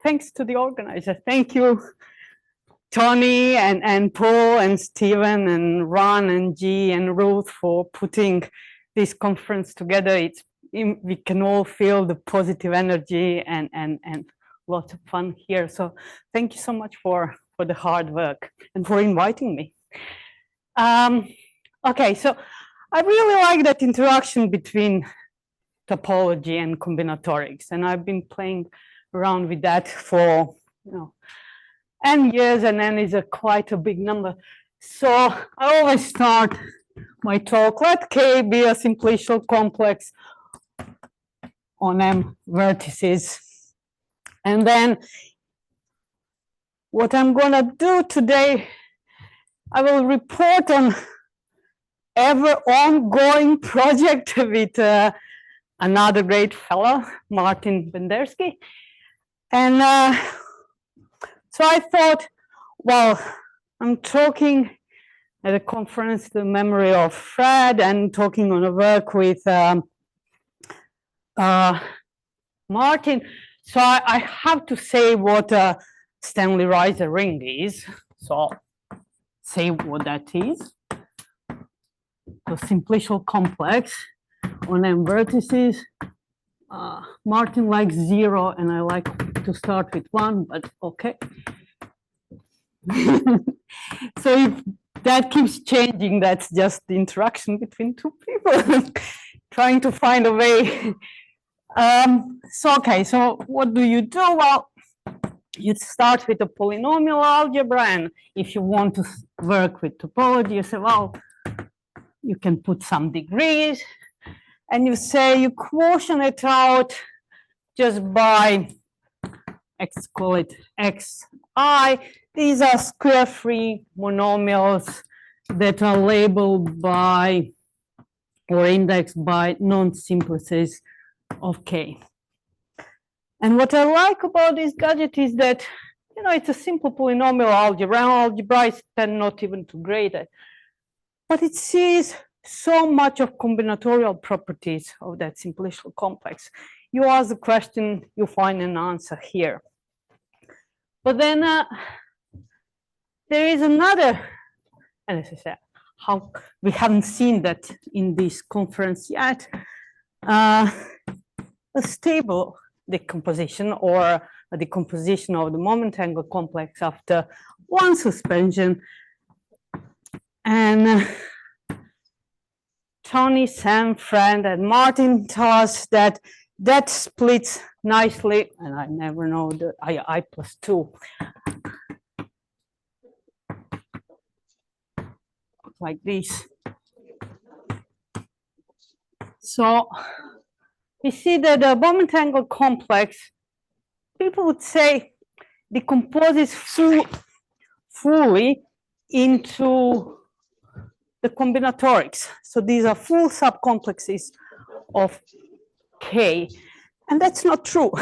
thanks to the organizer. Thank you, Tony and Paul and Stephen and Ron and G and Ruth for putting this conference together. We can all feel the positive energy and lots of fun here. So thank you so much for the hard work and for inviting me. Okay, so I really like that interaction between topology and combinatorics, and I've been playing around with that for n years, and n is quite a big number. So I always start my talk, let K be a simplicial complex on M vertices. And then what I'm going to do today, I will report on ever ongoing project with another great fellow, Martin Bendersky. And so I thought, well, I'm talking at a conference, the memory of Fred, and talking on a work with Martin. So I have to say what Stanley Riser ring is. So say what that is. So simplicial complex on M vertices. Martin likes 0, and I like to start with 1, but okay. So if that keeps changing, that's just the interaction between two people trying to find a way. Okay, so what do? Well, you start with a polynomial algebra, and if you want to work with topology, you say, well, you can put some degrees, and you say you quotient it out just by, let's call it xi. These are square-free monomials that are labeled by or indexed by non-simplices of K. And what I like about this gadget is that, it's a simple polynomial algebra. Algebra tend not even to grade it, but it sees so much of combinatorial properties of that simplicial complex. You ask the question, you find an answer here. But then there is another, and as I said, how we haven't seen that in this conference yet, a stable decomposition or a decomposition of the moment angle complex after one suspension. And Tony, Sam, Fred, and Martin tell us that that splits nicely, and I never know the I plus 2. Like this. So we see that the moment angle complex, people would say, decomposes fully into the combinatorics. So these are full subcomplexes of K, and that's not true.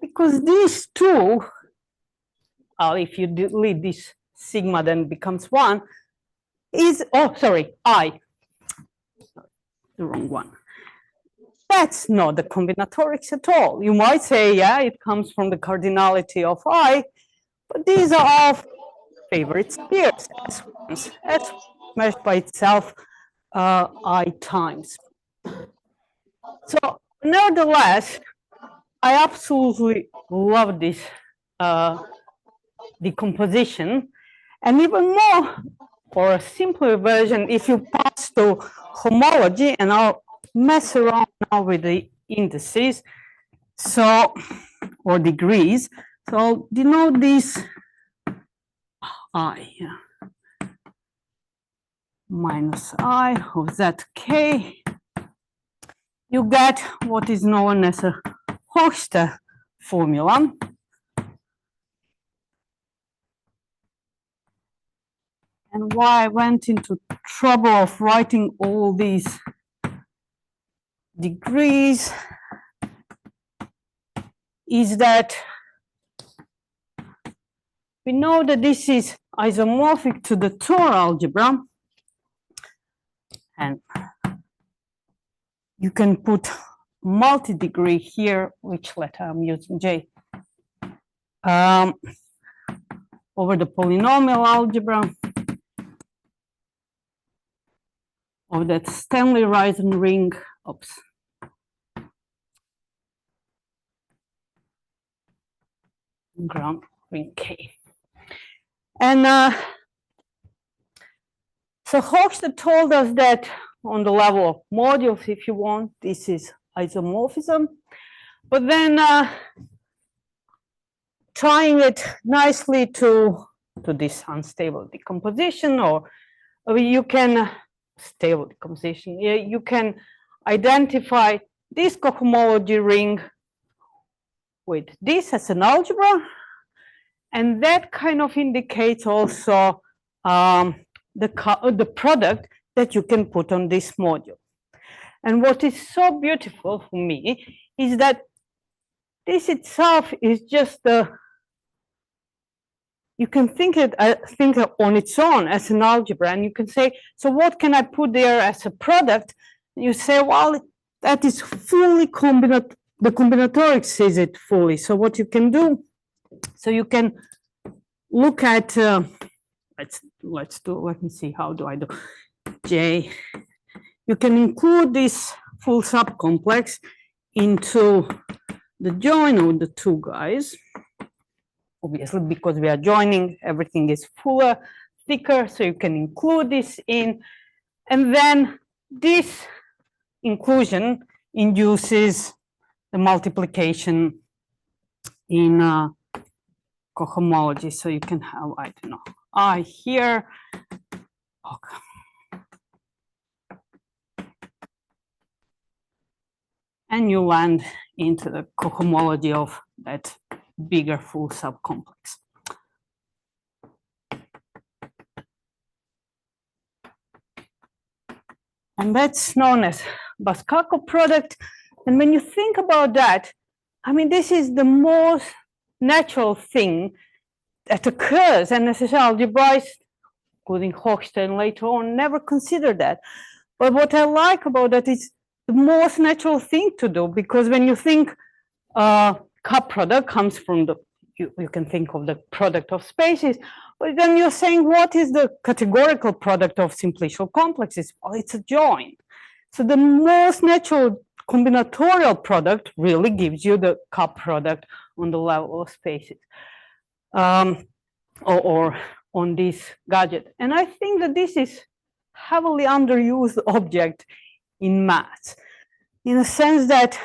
Because these two, if you delete this sigma, then it becomes 1, is, I, the wrong one. That's not the combinatorics at all. You might say, yeah, it comes from the cardinality of I, but these are all favorite spheres, S meshed by itself I times. So nevertheless, I absolutely love this decomposition, and even more, for a simpler version, if you pass to homology, and I'll mess around now with the indices, so, or degrees. So I'll denote this I, minus I of zk. You get what is known as a Hochster formula. And why I went into trouble of writing all these degrees is that we know that this is isomorphic to the Tor algebra, and you can put multi-degree here, which letter I'm using, J. over the polynomial algebra of that Stanley-Risen ring. Oops. Ground ring K. And so Hochstadt told us that on the level of modules, if you want, this is isomorphism. But then tying it nicely to this unstable decomposition, or you can stable decomposition, you can identify this cohomology ring with this as an algebra, and that kind of indicates also the product that you can put on this module. And what is so beautiful for me is that this itself is just you can think on its own as an algebra, and you can say, so what can I put there as a product? And you say, well, that is fully the combinatorics says it fully. So what you can do, so you can look at, let me see, how do I do J? You can include this full subcomplex into the join of the two guys. Obviously, because we are joining, everything is fuller, thicker, so you can include this in. And then this inclusion induces the multiplication in cohomology. So you can have, I don't know, I here. Okay. And you land into the cohomology of that bigger full subcomplex. And that's known as Bascacco product. And when you think about that, I mean, this is the most natural thing that occurs, and as algebraists, including Hochstein later on, never considered that. But what I like about that is the most natural thing to do, because when you think cup product comes from the, you can think of the product of spaces, but then you're saying, what is the categorical product of simplicial complexes? Well, it's a join. So the most natural combinatorial product really gives you the cup product on the level of spaces, or on this gadget. And I think that this is heavily underused object in maths, in the sense that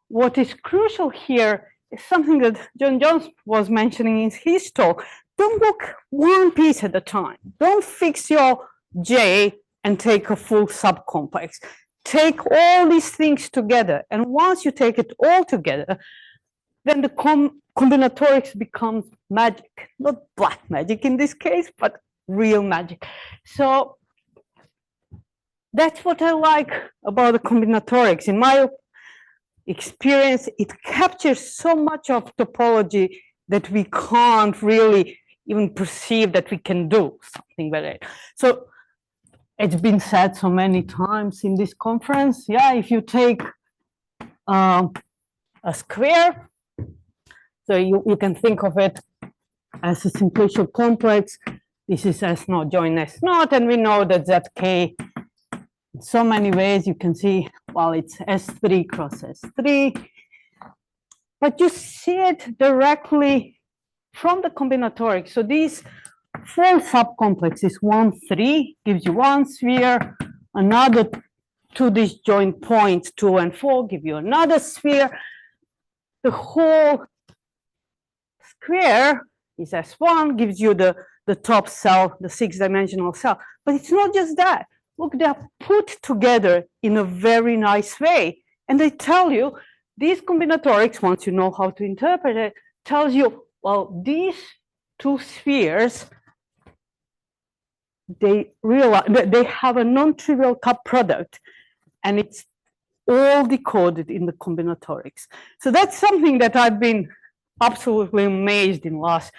what is crucial here is something that John Jones was mentioning in his talk. Don't look one piece at a time. Don't fix your J and take a full subcomplex. Take all these things together. And once you take it all together, then the combinatorics becomes magic. Not black magic in this case, but real magic. So that's what I like about the combinatorics. In my experience, it captures so much of topology that we can't really even perceive that we can do something with it. So it's been said so many times in this conference, yeah, if you take a square, so you can think of it as a simplicial complex. This is S naught join S naught, and we know that Zk in so many ways. You can see, well, it's S3 cross S3, but you see it directly from the combinatorics. So these four subcomplexes, 1, 3, gives you one sphere, another two disjoint points, 2 and 4, give you another sphere. The whole square is S1, gives you the top cell, the 6-dimensional cell. But it's not just that. Look, they're put together in a very nice way. And they tell you, these combinatorics, once you know how to interpret it, tells you, well, these two spheres, they realize that they have a non-trivial cup product, and it's all decoded in the combinatorics. So that's something that I've been absolutely amazed in the last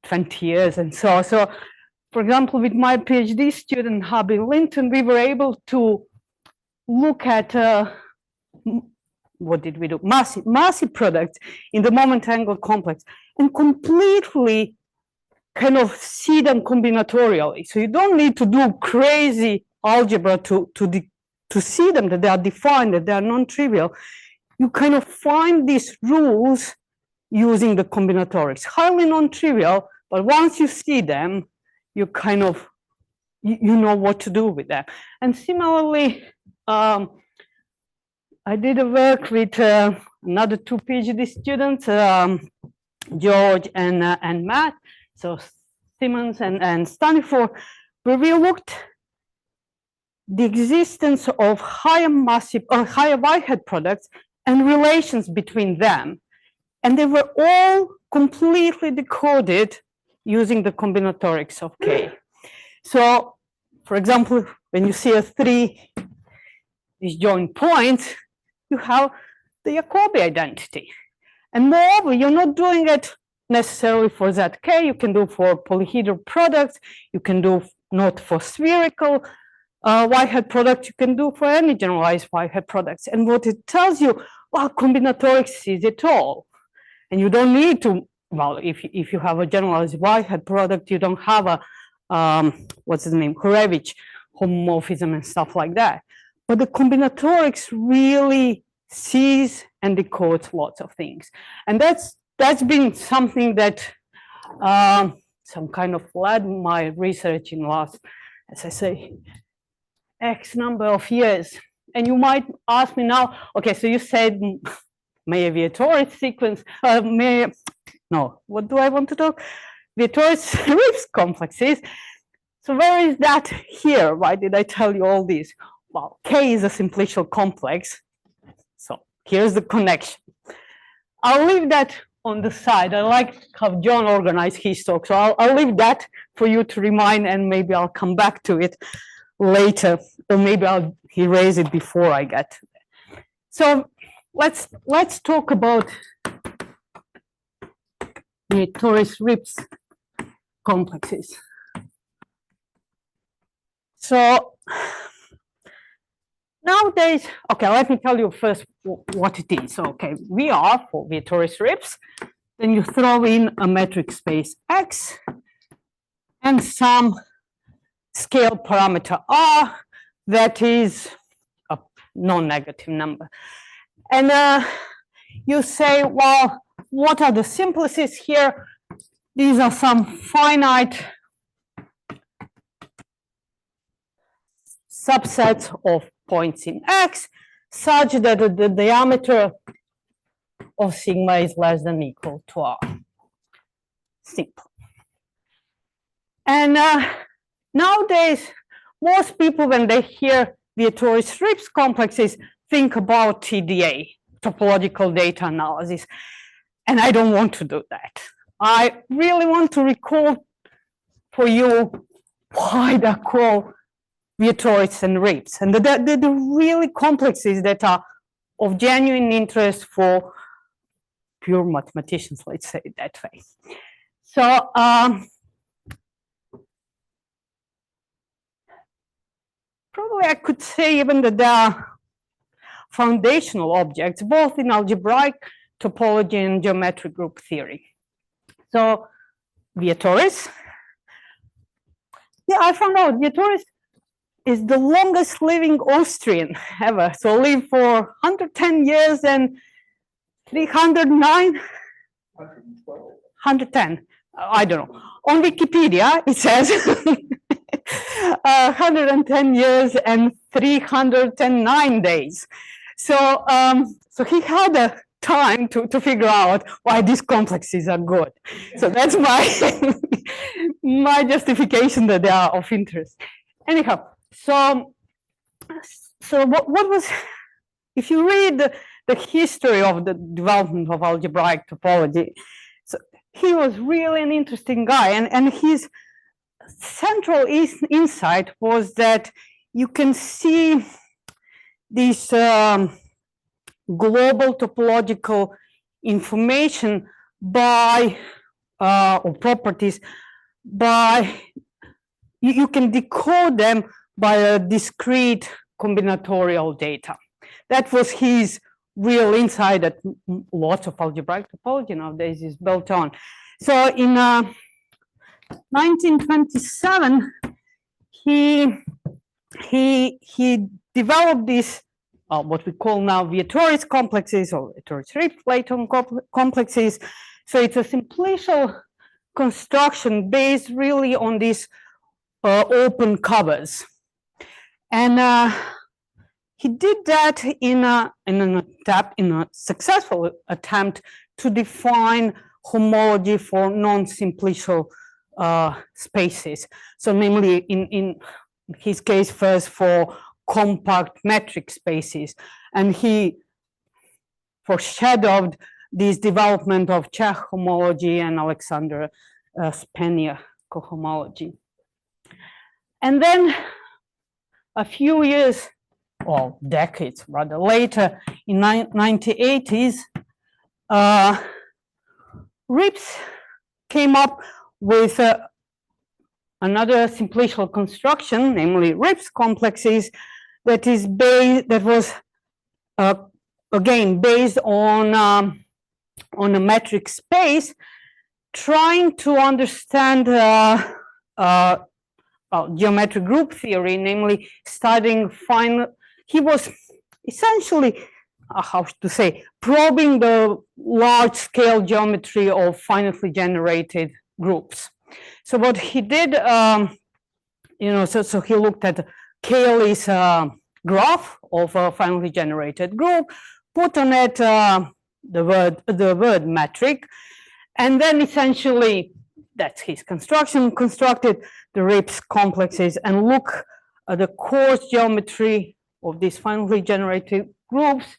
20 years. And so for example, with my PhD student, Harvey Linton, we were able to look at what did we do? Massive products in the moment angle complex, and completely kind of see them combinatorially. So you don't need to do crazy algebra to see them, that they are defined, that they are non-trivial. You kind of find these rules using the combinatorics. Highly non-trivial, but once you see them, you kind of, you know what to do with them. And similarly, I did a work with another two PhD students, George and Matt, so Simmons and Stanifor, where we looked the existence of higher massive or higher Whitehead products and relations between them. And they were all completely decoded using the combinatorics of K. So, for example, when you see a 3 disjoint points, you have the Jacobi identity. And moreover, you're not doing it necessarily for ZK. You can do for polyhedral products. You can do not for spherical Whitehead products. You can do for any generalized Whitehead products. And what it tells you, well, combinatorics sees it all. And you don't need to, well, if you have a generalized Whitehead product, you don't have a, what's his name, Grbic homomorphism and stuff like that. But the combinatorics really sees and decodes lots of things. And that's been something that some kind of led my research in the last, as I say, X number of years. And you might ask me now, okay, so you said may a Vietoris sequence, no, what do I want to talk? Vietoris-Rips complexes. So where is that here? Why did I tell you all this? Well, K is a simplicial complex. So here's the connection. I'll leave that on the side. I like how John organized his talk. So I'll leave that for you to remind, and maybe I'll come back to it later, or maybe I'll erase it before I get to it. So let's talk about Vietoris-Rips complexes. So nowadays, okay, let me tell you first what it is. So, okay, VR for Vietoris-Rips, then you throw in a metric space X and some scale parameter R that is a non-negative number. And you say, well, what are the simplices here? These are some finite subsets of points in X such that the diameter of sigma is less than or equal to R. Simple. And nowadays, most people, when they hear Vietoris-Rips complexes, think about TDA, topological data analysis. And I don't want to do that. I really want to recall for you why they're called Vietoris and Rips, and the really complexes that are of genuine interest for pure mathematicians, let's say it that way. So probably I could say even that there are foundational objects, both in algebraic topology and geometric group theory. So Vietoris, yeah, I found out Vietoris is the longest living Austrian ever. So lived for 110 years and 309, 110, I don't know. On Wikipedia, it says 110 years and 309 days. So, so he had a time to figure out why these complexes are good. So that's my, my justification that they are of interest. Anyhow, so what was, if you read the history of the development of algebraic topology, so he was really an interesting guy, and his central insight was that you can see this global topological information by or properties by you can decode them by a discrete combinatorial data. That was his real insight that lots of algebraic topology nowadays is built on. So in 1927, he developed this what we call now Vietoris complexes or Vietoris-Rips Layton complexes. So it's a simplicial construction based really on these open covers, and he did that in a successful attempt to define homology for non-simplicial spaces. So namely in his case first for compact metric spaces, and he foreshadowed this development of Czech homology and Alexander Spania cohomology. And then a few years, or decades rather later, in 1980s, Rips came up with another simplicial construction, namely Rips complexes, that was again based on a metric space, trying to understand geometric group theory, namely studying he was essentially how to say, probing the large-scale geometry of finitely generated groups. So what he did, so he looked at Cayley's graph of a finitely generated group, put on it the word metric, and then essentially that's his construction, constructed the Rips complexes and look at the coarse geometry of these finitely generated groups,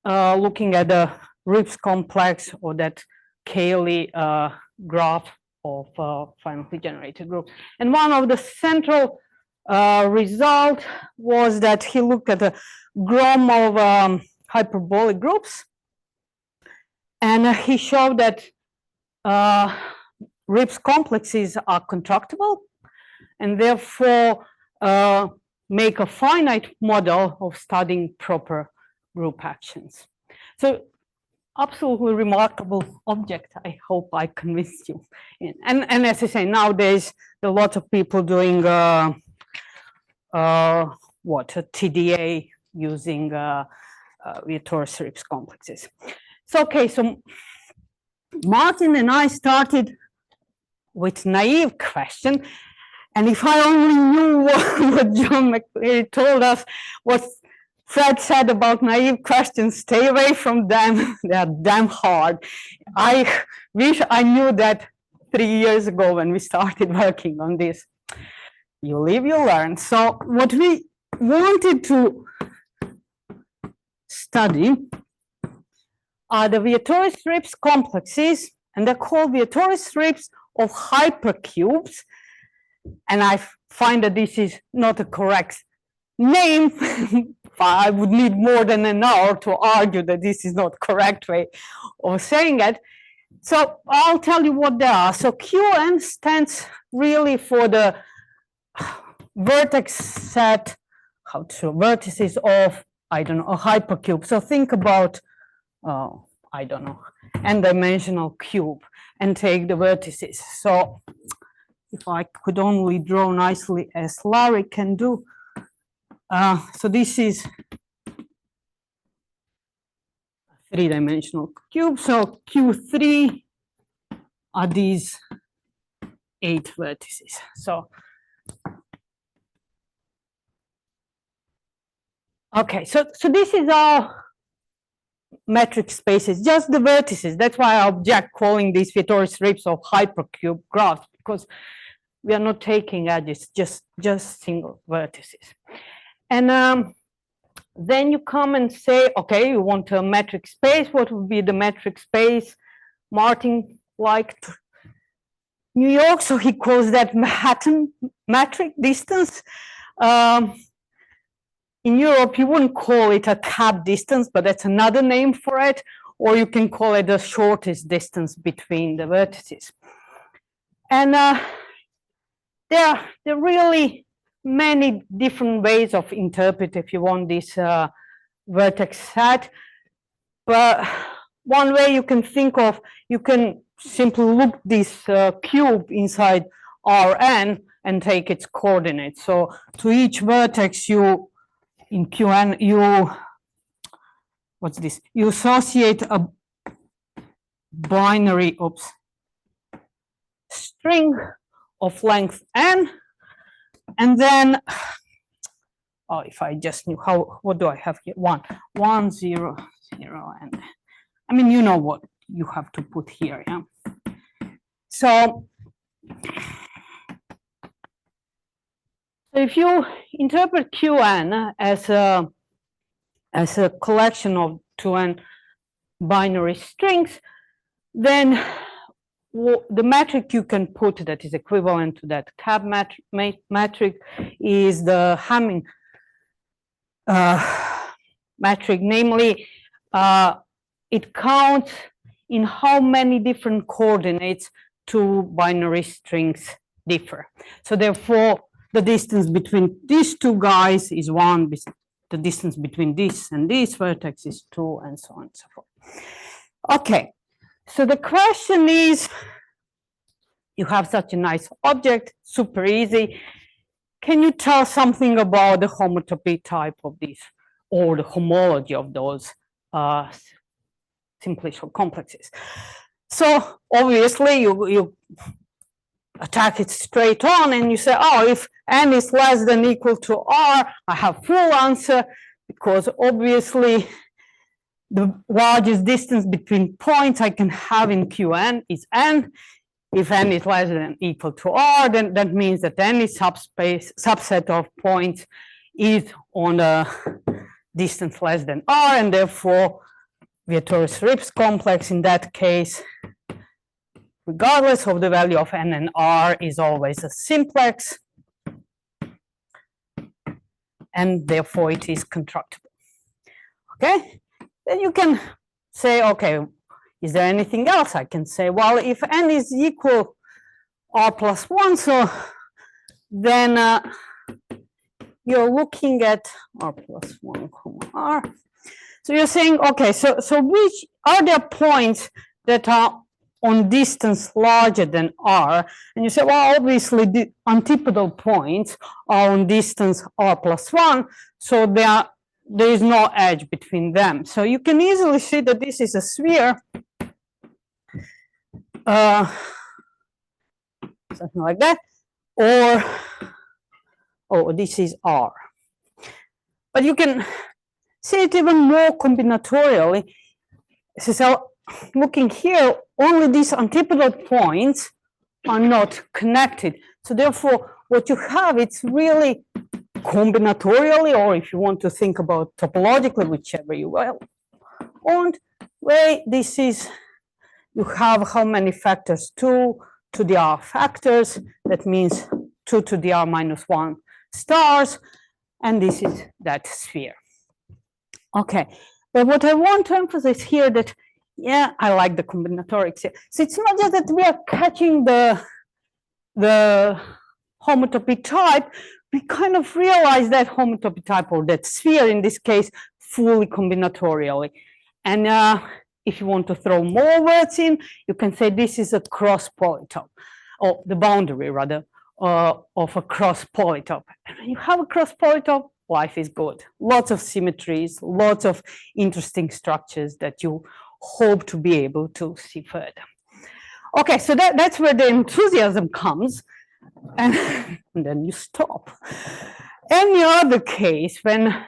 looking at the Rips complex or that Cayley graph of finitely generated groups. And one of the central result was that he looked at the GROM of hyperbolic groups, and he showed that Rips complexes are constructible and therefore make a finite model of studying proper group actions. So absolutely remarkable object. I hope I convinced you. And as I say, nowadays there are a lot of people doing a TDA using Vietoris-Rips complexes. So okay, so Martin and I started with naive question, and if I only knew what John McCleary told us, what Fred said about naive questions, stay away from them. They are damn hard. I wish I knew that 3 years ago when we started working on this. You live, you learn. So what we wanted to study are the Vietoris-Rips complexes, and they're called Vietoris-Rips of hypercubes. And I find that this is not a correct name. I would need more than an hour to argue that this is not correct way of saying it. So I'll tell you what they are. So QN stands really for the vertex set, vertices of, I don't know, a hypercube. So think about, I don't know, n-dimensional cube and take the vertices. So if I could only draw nicely as Larry can do. So this is a three-dimensional cube. So Q3 are these 8 vertices. So okay, so this is our metric spaces, just the vertices. That's why I object calling these Vietoris-Rips of hypercube graphs, because we are not taking edges, just single vertices. And then you come and say, okay, you want a metric space. What would be the metric space? Martin liked New York, so he calls that Manhattan metric distance. In Europe, you wouldn't call it a cap distance, but that's another name for it. Or you can call it the shortest distance between the vertices. And there are really many different ways of interpret, if you want, this vertex set. But one way you can think of, you can simply look this cube inside Rn and take its coordinates. So to each vertex you in Qn you what's this? You associate a binary string of length n, and then if I just knew what do I have here? 1, 1, 0, 0, and I mean, you know what you have to put here, yeah? So if you interpret Qn as a collection of 2n binary strings, then the metric you can put that is equivalent to that cab metric is the Hamming metric, namely it counts in how many different coordinates two binary strings differ. So therefore, the distance between these two guys is 1, the distance between this and this vertex is 2, and so on and so forth. Okay, so the question is, you have such a nice object, super easy. Can you tell something about the homotopy type of this, or the homology of those simplicial complexes? So obviously you attack it straight on and you say, oh, if n is less than equal to r, I have full answer, because obviously the largest distance between points I can have in Qn is n. If n is less than equal to r, then that means that any subset of points is on a distance less than r, and therefore Vietoris-Rips complex in that case, regardless of the value of n and r, is always a simplex, and therefore it is constructible. Okay, then you can say, okay, is there anything else I can say? Well, if n is equal r plus 1, so then you're looking at r plus 1 comma r. So you're saying, okay, so which are there points that are on distance larger than r? And you say, well, obviously the antipodal points are on distance r plus 1, so there is no edge between them. So you can easily see that this is a sphere, something like that, or, oh, this is r. But you can see it even more combinatorially. So looking here, only these antipodal points are not connected. So therefore, what you have, it's really combinatorially, or if you want to think about topologically, whichever you want, where this is, you have how many factors? 2 to the r factors. That means 2 to the r minus 1 stars, and this is that sphere. Okay, but what I want to emphasize here that, yeah, I like the combinatorics here. So it's not just that we are catching the homotopy type, we kind of realize that homotopy type, or that sphere in this case, fully combinatorially. And if you want to throw more words in, you can say this is a cross polytope, or the boundary rather, of a cross polytope. And when you have a cross polytope, life is good. Lots of symmetries, lots of interesting structures that you hope to be able to see further. Okay, so that's where the enthusiasm comes, and then you stop. Any other case, when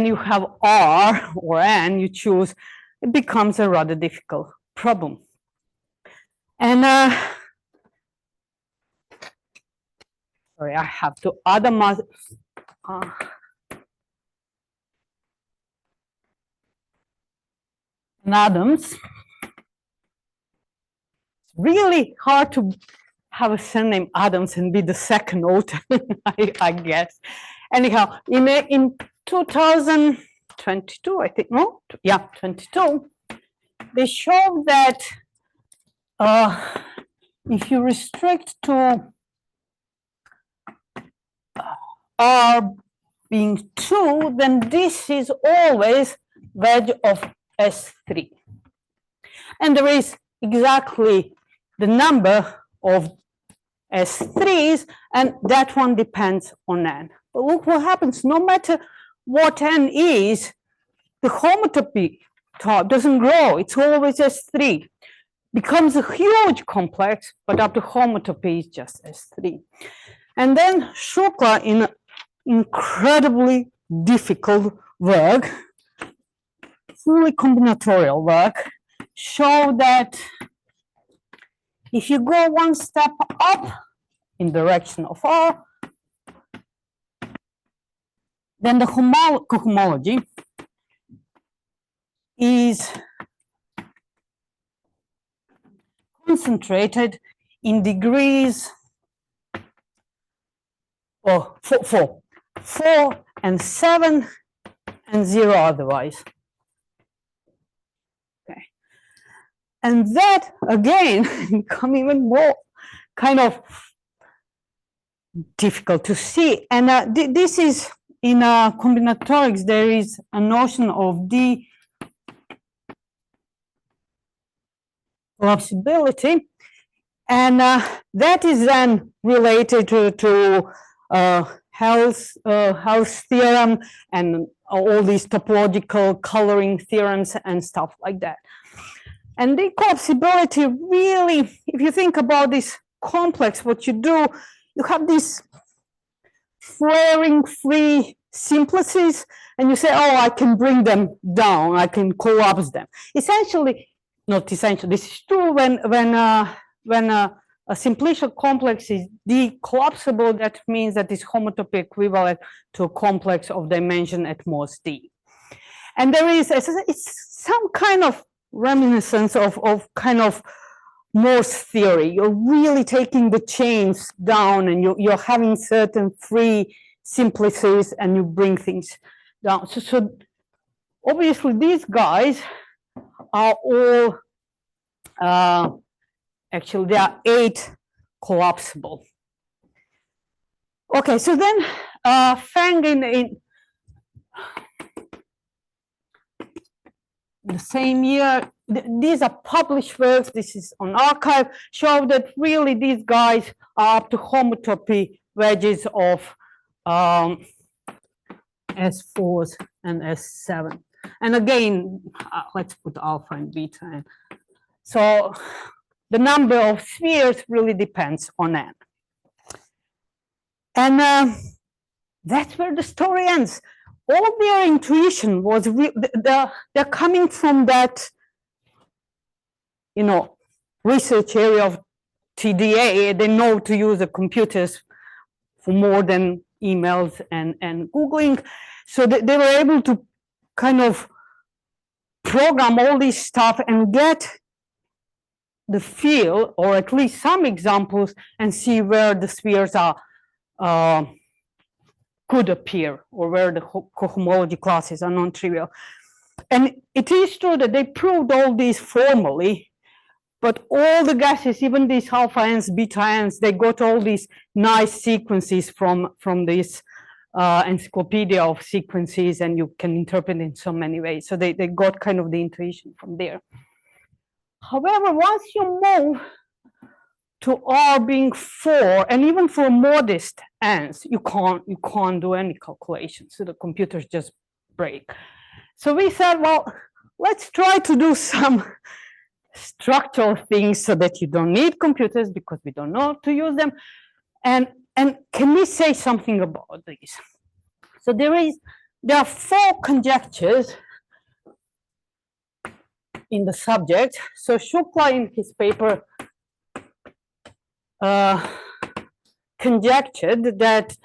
you have r or n, you choose, it becomes a rather difficult problem. And sorry, I have to add a Adams. It's really hard to have a surname Adams and be the second author, I guess. Anyhow, in 2022, I think, no? Yeah, 22, they showed that if you restrict to r being 2, then this is always wedge of S3. And there is exactly the number of S3s, and that one depends on n. But look what happens, no matter what n is, the homotopy top doesn't grow, it's always S3. Becomes a huge complex, but up to homotopy is just S3. And then Shukla, in incredibly difficult work, fully combinatorial work, show that if you go one step up in direction of R, then the cohomology is concentrated in degrees of 4 and 7 and 0 otherwise. Okay. And that again become even more kind of difficult to see. And this is in combinatorics, there is a notion of collapsibility, and that is then related to Hell's theorem and all these topological coloring theorems and stuff like that. And the collapsibility really, if you think about this complex, what you do, you have these flaring free simplices, and you say, oh, I can bring them down, I can collapse them. Essentially, not essentially, this is true when a simplicial complex is decollapsible, that means that it's homotopy equivalent to a complex of dimension at most d. And there is, it's some kind of reminiscence of kind of Morse theory. You're really taking the chains down, and you're having certain free simplices, and you bring things down. So obviously these guys are all, actually there are 8 collapsible. Okay, so then Feng in the same year, these are published works, this is on arXiv, show that really these guys are up to homotopy wedges of S4s and S7. And again, let's put alpha and beta in. So the number of spheres really depends on n. And that's where the story ends. All their intuition was, they're coming from that, you know, research area of TDA. They know to use the computers for more than emails and Googling. So they were able to kind of program all this stuff and get the feel, or at least some examples, and see where the spheres are could appear, or where the cohomology classes are non-trivial. And it is true that they proved all these formally, but all the gases, even these alpha n's, beta n's, they got all these nice sequences from this encyclopedia of sequences, and you can interpret it in so many ways. So they got kind of the intuition from there. However, once you move to R being 4, and even for modest n's, you can't do any calculations. So the computers just break. So we said, well, let's try to do some structural things so that you don't need computers because we don't know how to use them. And can we say something about this? So there are 4 conjectures in the subject. So Shukla in his paper conjectured that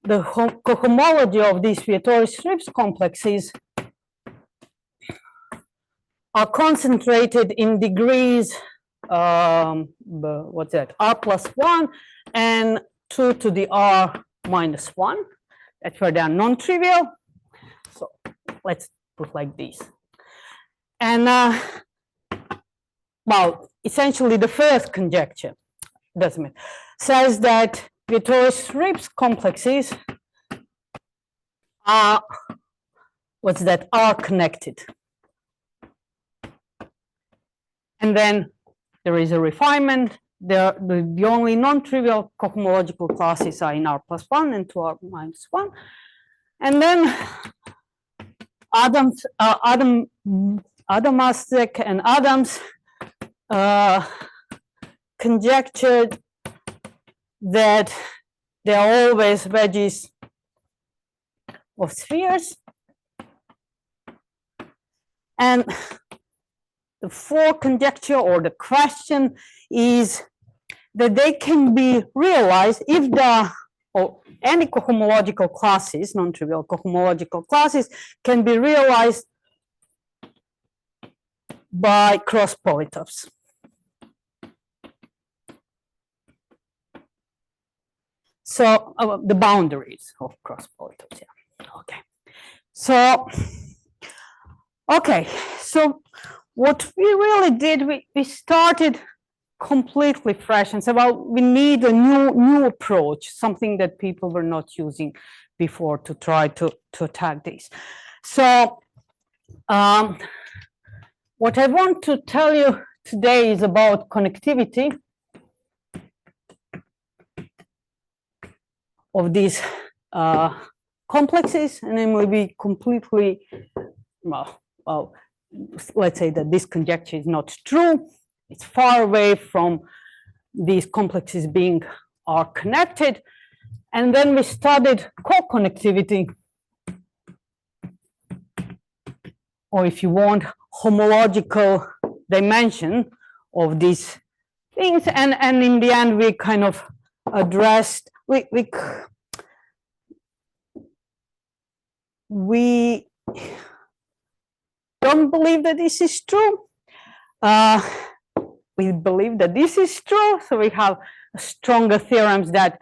the cohomology of these Vietoris-Rips complexes are concentrated in degrees, what's that, r plus 1 and 2 to the r minus 1. That's where they are non-trivial. So let's put like this. And well, essentially the first conjecture, doesn't matter, says that Vietoris-Rips complexes are, what's that, are connected. And then there is a refinement. The only non-trivial cohomological classes are in R+1 and 2R-1. And then Adamasek and Adams conjectured that there are always wedges of spheres. And the fourth conjecture or the question is that they can be realized if the or any cohomological classes, non-trivial cohomological classes, can be realized by cross polytops. So the boundaries of cross polytops, yeah. Okay. So, okay. So what we really did, we started completely fresh and said, well, we need a new approach, something that people were not using before to try to attack this. So what I want to tell you today is about connectivity of these complexes, and then will be completely, well, let's say that this conjecture is not true. It's far away from these complexes being are connected. And then we studied co-connectivity, or if you want, homological dimension of these things. And in the end, we kind of addressed, we don't believe that this is true. We believe that this is true, so we have stronger theorems that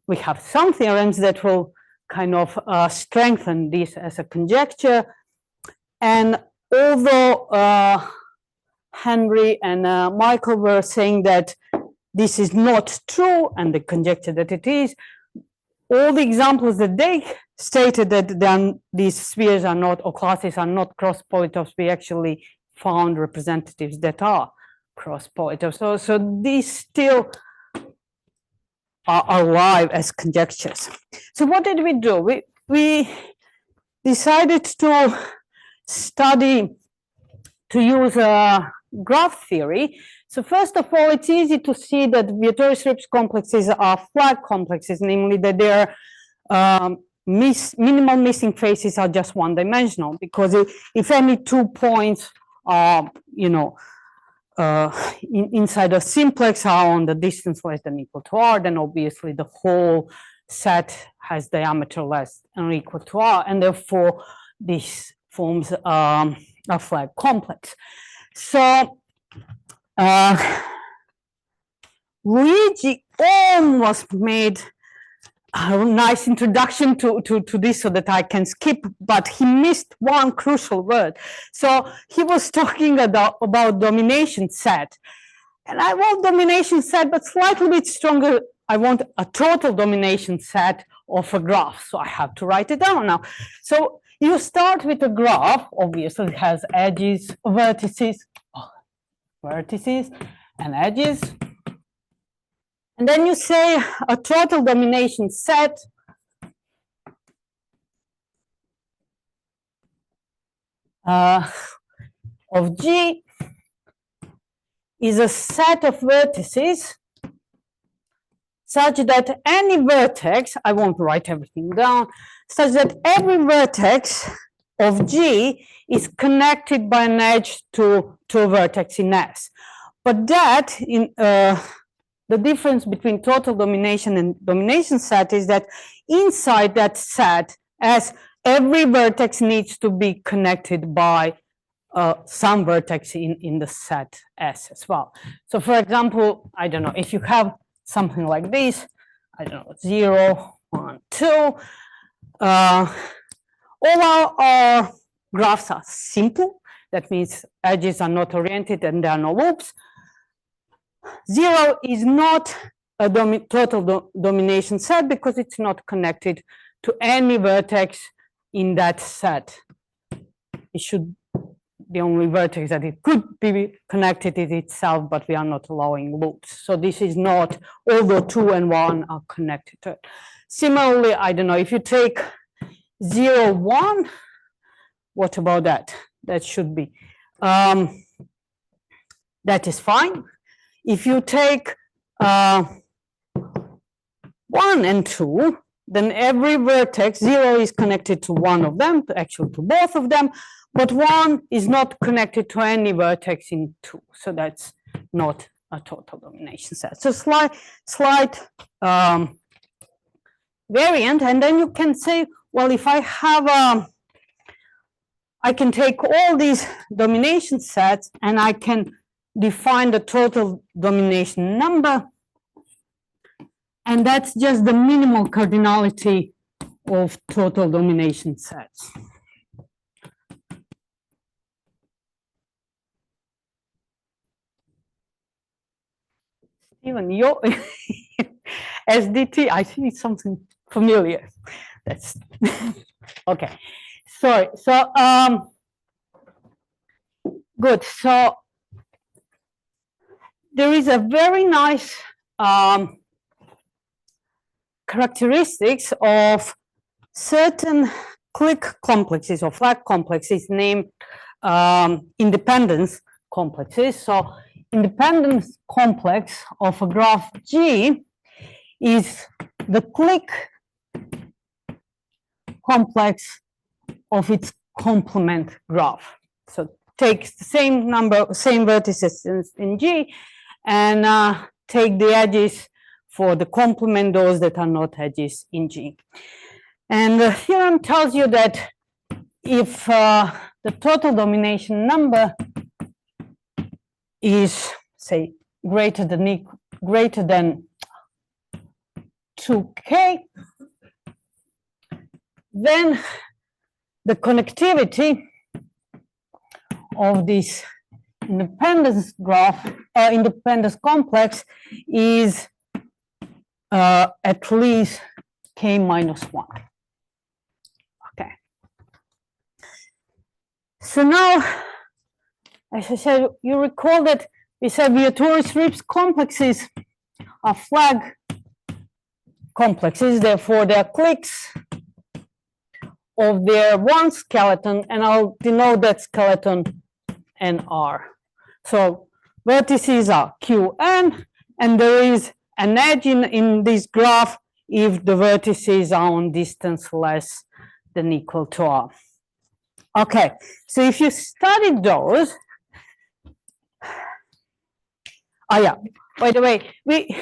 we have some theorems that will kind of strengthen this as a conjecture. And although Henry and Michael were saying that this is not true, and the conjecture that it is, all the examples that they stated that then these spheres are not, or classes are not cross polytops, we actually found representatives that are cross polytops. So these still are alive as conjectures. So what did we do? We decided to study, to use graph theory. So first of all, it's easy to see that Vietoris-Rips complexes are flat complexes, namely that their minimal missing faces are just one-dimensional, because if any 2 points are, inside a simplex are on the distance less than or equal to r, then obviously the whole set has diameter less than or equal to r, and therefore this forms a flat complex. So Luigi almost made a nice introduction to this so that I can skip, but he missed one crucial word. So he was talking about domination set. And I want domination set, but slightly bit stronger. I want a total domination set of a graph. So I have to write it down now. So you start with a graph, obviously it has edges, vertices, and edges. And then you say a total domination set of G is a set of vertices such that any vertex, I won't write everything down, such that every vertex of G is connected by an edge to a vertex in S. But that, the difference between total domination and domination set is that inside that set, as every vertex needs to be connected by some vertex in the set S as well. So for example, I don't know, if you have something like this, I don't know, 0, 1, 2, all our graphs are simple. That means edges are not oriented and there are no loops. 0 is not a total domination set because it's not connected to any vertex in that set. It should the only vertex that it could be connected is itself, but we are not allowing loops. So this is not, although 2 and 1 are connected to it. Similarly, I don't know, if you take 0, 1, what about that? That should be, that is fine. If you take 1 and 2, then every vertex, 0 is connected to one of them, actually to both of them, but 1 is not connected to any vertex in 2. So that's not a total domination set. So slight variant, and then you can say, well, if I have I can take all these domination sets and I can define the total domination number, and that's just the minimal cardinality of total domination sets. Even your SDT, I see something familiar. That's okay. Sorry. So good. So there is a very nice characteristics of certain clique complexes or flag complexes named independence complexes. So independence complex of a graph G is the clique complex of its complement graph. So takes the same number, same vertices in G, and take the edges for the complement, those that are not edges in G. And the theorem tells you that if the total domination number is, say, greater than 2k, then the connectivity of this independence graph, independence complex, is at least k minus 1. Okay. So now, as I said, you recall that we said Vietoris-Rips complexes are flag complexes, therefore they are cliques of their one skeleton, and I'll denote that skeleton NR. So vertices are Qn, and there is an edge in this graph if the vertices are on distance less than equal to R. Okay, so if you study those, oh yeah, by the way, we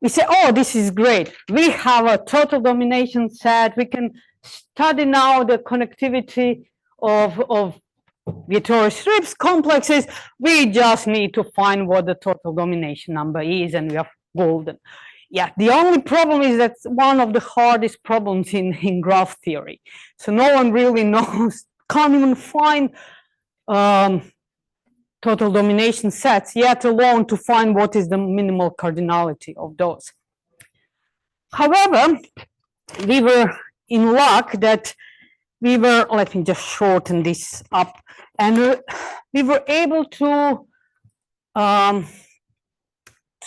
say, oh, this is great. We have a total domination set. We can study now the connectivity of Vietoris-Rips complexes. We just need to find what the total domination number is, and we are golden. Yeah, the only problem is that one of the hardest problems in graph theory. So no one really knows, can't even find total domination sets, yet alone to find what is the minimal cardinality of those. However, we were in luck that we were, let me just shorten this up, and we were able to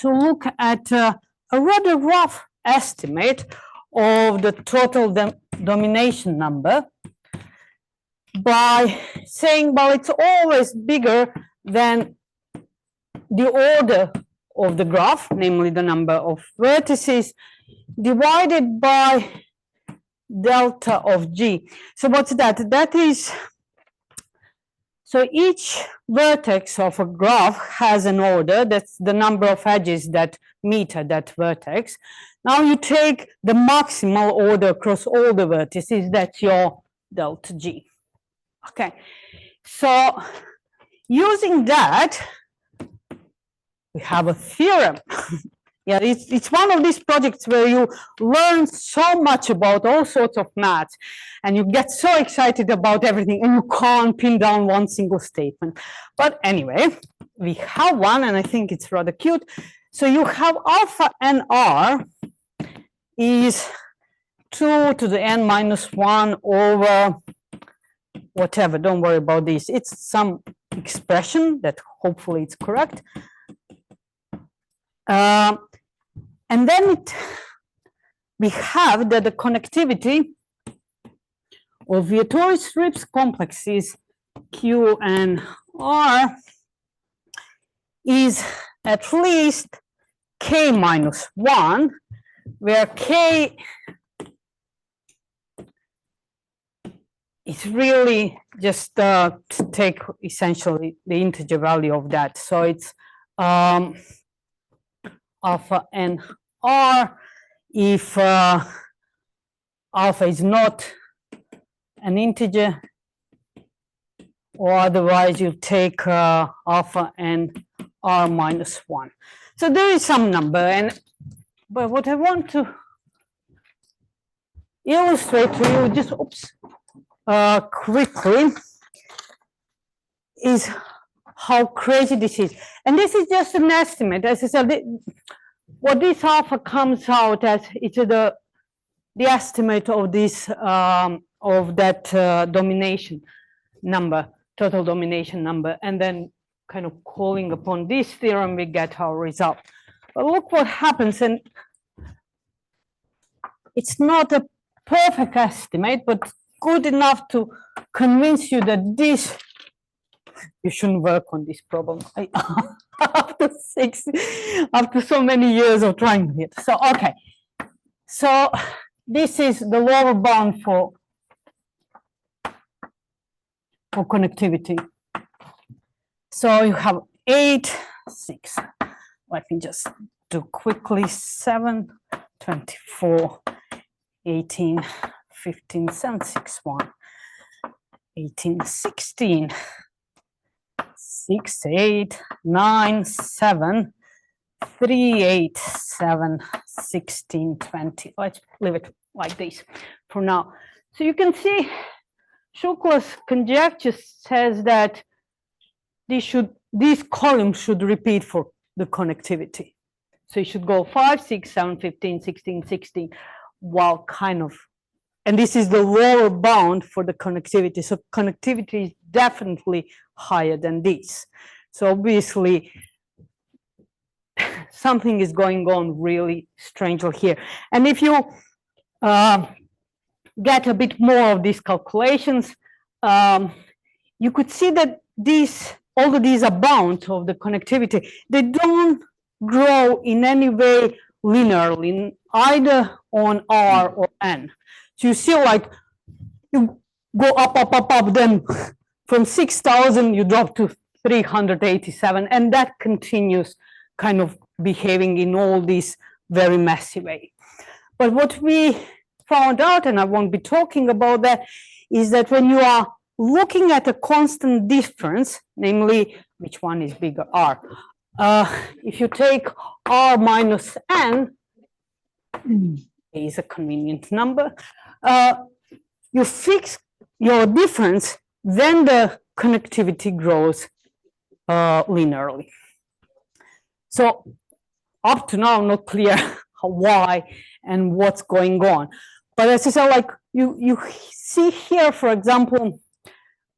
look at a rather rough estimate of the total domination number by saying, well, it's always bigger than the order of the graph, namely the number of vertices, divided by delta of G. So what's that? That is, so each vertex of a graph has an order. That's the number of edges that meet at that vertex. Now you take the maximal order across all the vertices. That's your delta G. Okay, so using that, we have a theorem. Yeah, it's one of these projects where you learn so much about all sorts of maths, and you get so excited about everything, and you can't pin down one single statement. But anyway, we have one, and I think it's rather cute. So you have alpha NR is 2 to the n minus 1 over whatever, don't worry about this. It's some expression that hopefully it's correct. And then we have that the connectivity of Vietoris-Rips complexes Q and R is at least K minus 1, where K is really just to take essentially the integer value of that. So it's alpha and R if alpha is not an integer, or otherwise you take alpha and R minus 1. So there is some number, but what I want to illustrate to you just quickly is how crazy this is. And this is just an estimate. As I said, what this alpha comes out as, it's the estimate of this of that domination number, total domination number, and then kind of calling upon this theorem, we get our result. But look what happens, and it's not a perfect estimate, but good enough to convince you that this, you shouldn't work on this problem. After so many years of trying it. So, okay. So this is the lower bound for connectivity. So you have 8, 6. Let me just do quickly. 7, 24, 18, 15, 7, 6, 1, 18, 16, 6, 8, 9, 7, 3, 8, 7, 16, 20. Let's leave it like this for now. So you can see Shukla's conjecture says that these columns should repeat for the connectivity. So you should go 5, 6, 7, 15, 16, 16, while kind of, and this is the lower bound for the connectivity. So connectivity is definitely higher than this. So obviously something is going on really strangely here. And if you get a bit more of these calculations, you could see that all of these are bounds of the connectivity. They don't grow in any way linearly, either on R or N. So you see, like, you go up, then from 6,000 you drop to 387, and that continues kind of behaving in all this very messy way. But what we found out, and I won't be talking about that, is that when you are looking at a constant difference, namely, which one is bigger, R, if you take R minus N, is a convenient number, you fix your difference, then the connectivity grows linearly. So up to now, not clear why and what's going on. But as I said, like you see here, for example,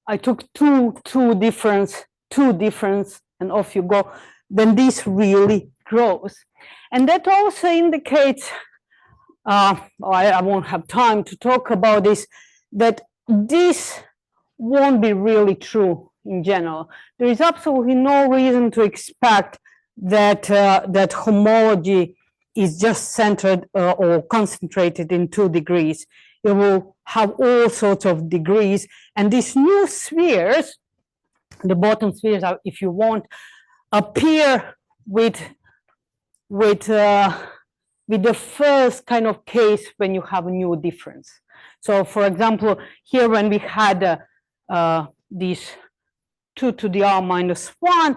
I took two difference, and off you go. Then this really grows. And that also indicates, I won't have time to talk about this, that this won't be really true in general. There is absolutely no reason to expect that that homology is just centered or concentrated in 2 degrees. It will have all sorts of degrees, and these new spheres, the bottom spheres, are, if you want, appear with the first kind of case when you have a new difference. So, for example, here when we had these 2 to the R minus 1,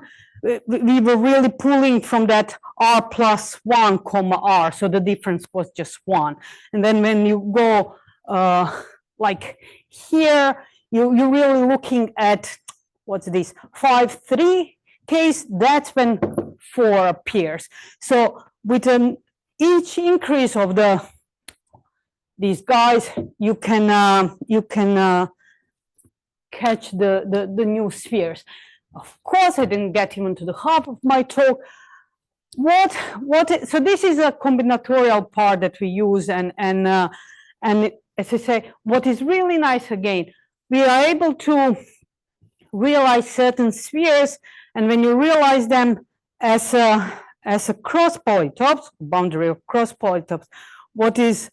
we were really pulling from that R plus 1 comma R, so the difference was just 1. And then when you go like here, you're really looking at, what's this, 5, 3 case, that's when 4 appears. So with each increase of these guys, you can catch the new spheres. Of course, I didn't get even to the half of my talk. So this is a combinatorial part that we use, and as I say, what is really nice again, we are able to realize certain spheres, and when you realize them as a cross polytopes, boundary of cross polytopes, what is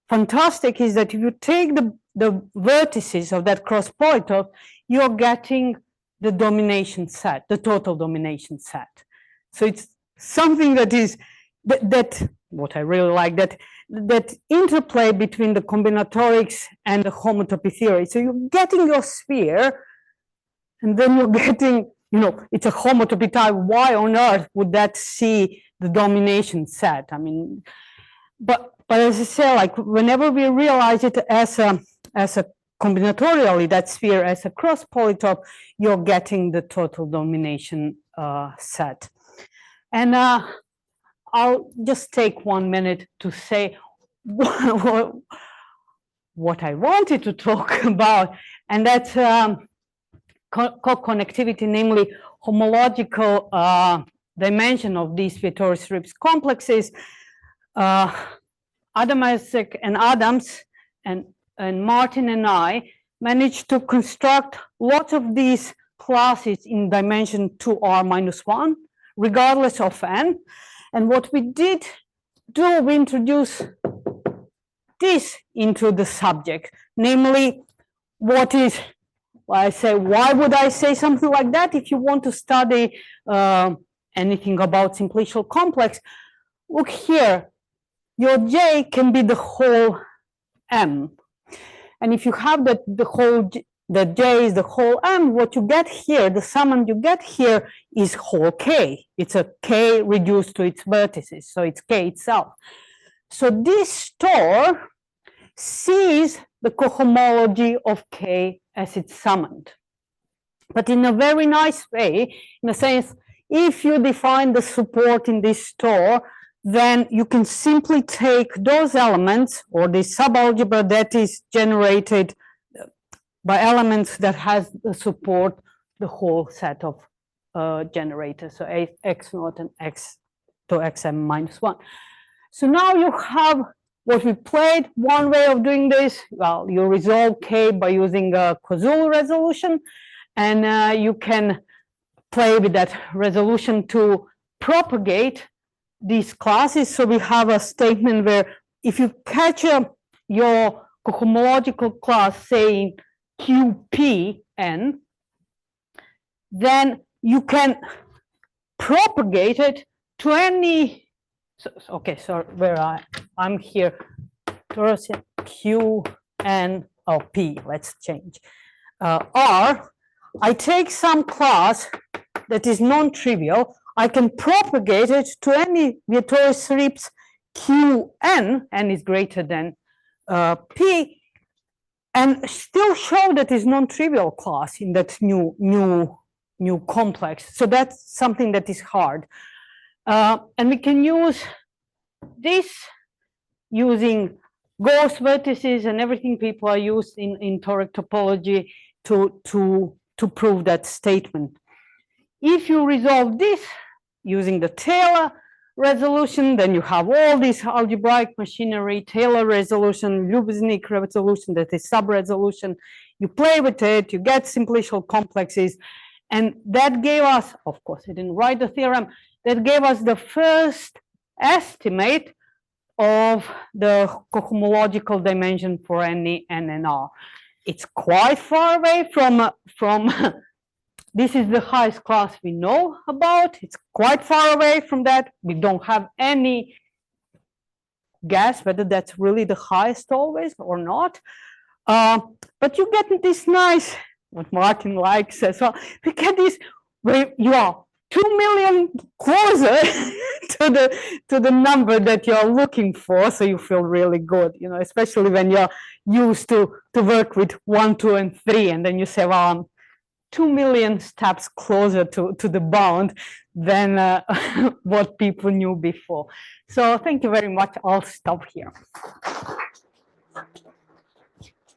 fantastic is that if you take the vertices of that cross polytope, you're getting the domination set, the total domination set. So it's something that is that what I really like, that interplay between the combinatorics and the homotopy theory. So you're getting your sphere, and then you're getting, it's a homotopy type. Why on earth would that see the domination set? I mean, but as I say, like whenever we realize it as a combinatorially, that sphere as a cross polytope, you're getting the total domination set. And I'll just take 1 minute to say what I wanted to talk about, and that's co-connectivity, namely homological dimension of these Vietoris-Rips complexes. Adamasek and Adams and Martin and I managed to construct lots of these classes in dimension 2r-1, regardless of n. And what we did do, we introduced this into the subject, namely, what is, I say, why would I say something like that? If you want to study anything about simplicial complex, look here, your J can be the whole M. And if you have the J is the whole M, what you get here, the summand you get here is whole K. It's a K reduced to its vertices, so it's K itself. So this store sees the cohomology of K as its summand. But in a very nice way, in a sense, if you define the support in this store, then you can simply take those elements or the subalgebra that is generated by elements that has the support the whole set of generators, so x0 and x to xm-1. So now you have what we played. One way of doing this, well, you resolve K by using a Koszul resolution, and you can play with that resolution to propagate these classes. So we have a statement where if you catch your cohomological class saying QPN, then you can propagate it to any, okay, so where I'm here, QN, oh, P, let's change. R, I take some class that is non-trivial, I can propagate it to any Vietoris-Rips Qn, n is greater than P, and still show that is non-trivial class in that new complex. So that's something that is hard. And we can use this using Gauss vertices and everything people are used in toric topology to prove that statement. If you resolve this using the Taylor resolution, then you have all this algebraic machinery, Taylor resolution, Ljubeznik resolution, that is sub-resolution. You play with it, you get simplicial complexes, and that gave us, of course, I didn't write the theorem, that gave us the first estimate of the cohomological dimension for any n and r. It's quite far away from this is the highest class we know about. It's quite far away from that. We don't have any guess whether that's really the highest always or not. But you get this nice, what Martin likes as well, we get this where you are 2 million closer to the number that you're looking for, so you feel really good, especially when you're used to work with 1, 2, and 3, and then you say, well, I'm 2 million steps closer to the bound than what people knew before. So thank you very much. I'll stop here.